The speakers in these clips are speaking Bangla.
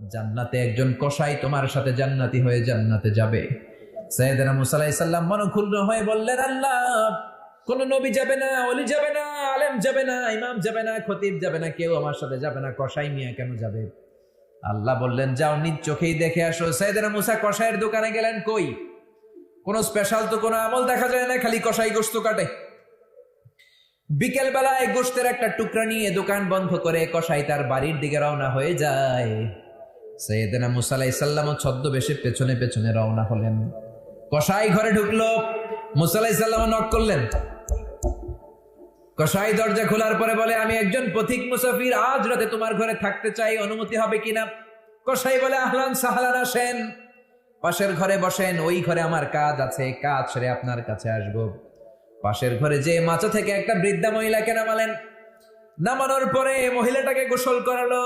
জান্নাতে একজন কসাই তোমার সাথে জান্নাতি হয়ে জান্নাতে যাবে। সাইয়েদনা মুসা আলাইহিস সালাম মনক্ষুণ্ণ হয়ে বললেন, আল্লাহ, কোন নবী যাবে না, ওলি যাবে না, আলেম যাবে না, ইমাম যাবে না, খতিব যাবে না, কেউ আমার সাথে যাবে না, কসাই মিয়া কেন যাবে? আল্লাহ বললেন, যাও নিজ চোখেই দেখে আসো। সাইয়েদনা মুসা কসাইয়ের দোকানে গেলেন, কই কোন স্পেশাল তো কোনো আমল দেখা যায় না, খালি কসাই গোশত কাটে। বিকেল বেলায় গোশতের একটা টুকরা নিয়ে দোকান বন্ধ করে কসাই তার বাড়ির দিকে রওনা হয়ে যায়। সাইয়েদনা মুসা আলাইহিস সালাম ছদ্মবেশে পেছনে পেছনে রওনা হলেন। কসাই ঘরে ঢুকলো, মুসা আলাইহিস সালাম নক করলেন। কসাই দরজা খোলার পরে বলে, আমি একজন পথিক মুসাফির, আজ রাতে তোমার ঘরে থাকতে চাই, অনুমতি হবে কিনা? কসাই বলে, আহলান সাহলান, আসেন, পাশের ঘরে বসেন, ওই ঘরে আমার কাজ আছে, কাজ সেরে আপনার কাছে আসবো। পাশের ঘরে যে মাচা থেকে একটা বৃদ্ধা মহিলাকে নামালেন। নামানোর পরে মহিলাটাকে গোসল করালো,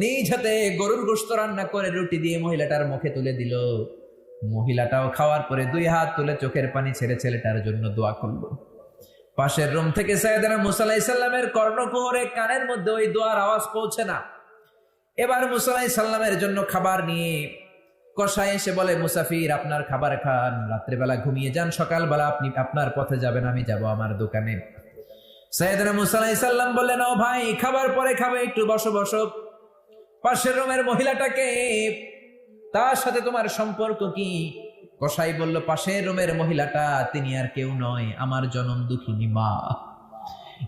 নিজ হাতে গরুর গোশত রান্না করে রুটি দিয়ে মহিলাটার মুখে তুলে দিল। মহিলাটাও খাওয়ার পরে 2 হাত তুলে চোখের পানি ছেড়ে ছেলেটার জন্য দোয়া করলো। পাশের রুম থেকে সাইয়েদনা মুসা আলাইহিস সালামের কর্ণকুহরে কানের মধ্যে ওই দোয়ার আওয়াজ পৌঁছে না। এবার মুসা আলাইহিস সালামের জন্য খাবার নিয়ে কসাই এসে বলে, মুসাফির, আপনার খাবার খান, রাত্রেবেলা ঘুমিয়ে যান, সকালবেলা আপনি আপনার পথে যাবেন, আমি যাব আমার দোকানে। সাইয়েদনা মুসা আলাইহিস সালাম বললেন, ও ভাই, খাবার পরে খাবে, একটু বসো বসো। পাশের রুমের মহিলাটাকে, তার সাথে তোমার সম্পর্ক কি? কসাই বলল, পাশের রুমের মহিলাটা তিনি আর কেউ নয়, আমার জনম দুঃখিনী মা।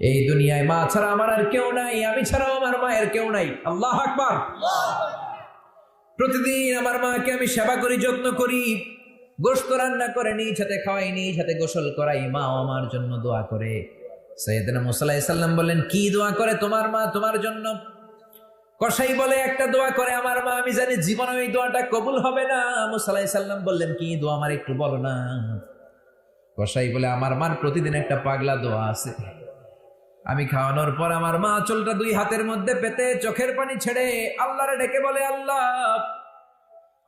এই দুনিয়ায় মা ছাড়া আমার আর কেউ নাই, আমি ছাড়াও আমার মায়ের কেউ নাই। আল্লাহু আকবার। প্রতিদিন আমার মাকে আমি সেবা করি, যত্ন করি, গোশত রান্না করে নিজ হাতে খাওয়াই, নিজ হাতে গোসল করাই, মা আমার জন্য দোয়া করে। সাইয়েদনা মুসা আলাইহিস সালাম বললেন, কি দোয়া করে তোমার মা তোমার জন্য? কসাই বলে, একটা দোয়া করে আমার মা, আমি জানি জীবনে ওই দোয়াটা কবুল হবে না। মুসা আলাইহিস সালাম বললেন, কি দোয়া, আমার একটু বলো না। কসাই বলে, আমার মার প্রতিদিন একটা পাগলা দোয়া আছে। আমি খাওয়ানোর পর আমার মা আঁচলটা 2 হাতের মধ্যে পেতে চোখের পানি ছেড়ে আল্লাহরে ডেকে বলে, আল্লাহ,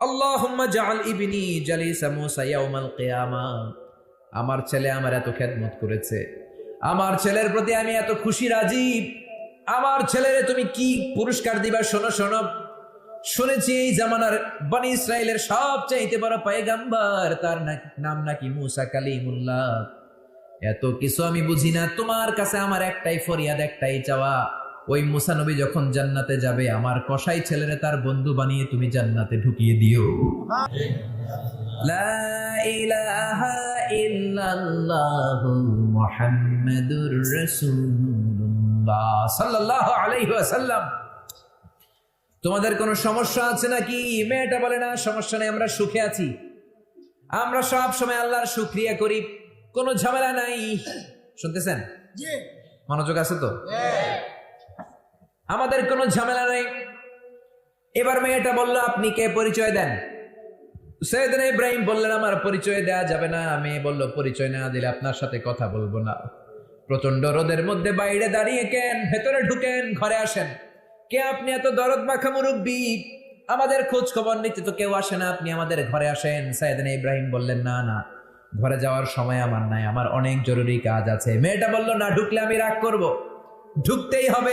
আল্লাহুম্মা জাআল ইবনি জালিসা মুসা ইয়াউমাল কিয়ামাহ। আমার ছেলে আমার এত খেদমত করেছে, আমার ছেলের প্রতি আমি এত খুশি রাজি, আমার ছেলেরে তুমি কি পুরস্কার দিবা? শোনো শোনো, শুনেছি এই জামানার বনি ইসরাইলের সবচাইতে বড় পয়গাম্বার, তার নাম নাকি মুসা কালিমুল্লাহ। এত কিছু আমি বুঝি না, তোমার কাছে আমার একটাই ফরিয়াদ, একটাই চাওয়া, ওই মুসা নবী যখন জান্নাতে যাবে, আমার কসাই ছেলেরে তার বন্ধু বানিয়ে তুমি জান্নাতে ঢুকিয়ে দিও। লা ইলাহা ইল্লাল্লাহু মুহাম্মাদুর রাসূলুল্লাহ সাল্লাল্লাহু আলাইহি ওয়াসাল্লাম। তোমাদের কোনো সমস্যা আছে নাকি? মেয়েটা বলে, না, সমস্যা নেই, আমরা সুখে আছি, আমরা সব সময় আল্লাহর শুকরিয়া করি, কোনো ঝামেলা নাই। শুনতেছেন? মনোযোগ আছে তো? আমাদের কোনো ঝামেলা নাই। এবার মেয়েটা বলল, আপনি কে, পরিচয় দেন। সাইয়েদনা ইব্রাহিম বললেন, আমার পরিচয় দেয়া যাবে না। মেয়ে বলল, পরিচয় না দিলে আপনার সাথে কথা বলবো না। প্রচন্ড রোদের মধ্যে বাইরে দাঁড়িয়ে কেন, ভেতরে ঢুকেন, ঘরে আসেন। কে আপনি? এত দরদ মাখা মুরব্বী, আমাদের খোঁজ খবর নিতে তো কেউ আসে না, আপনি আমাদের ঘরে আসেন। সাইয়েদনা ইব্রাহিম বললেন, না না, ঘরে যাওয়ার সময় আমার নাই, আমার অনেক জরুরি কাজ আছে। মেয়েটা বলল, না ঢুকলে আমি রাগ করব, ঢুকতেই হবে।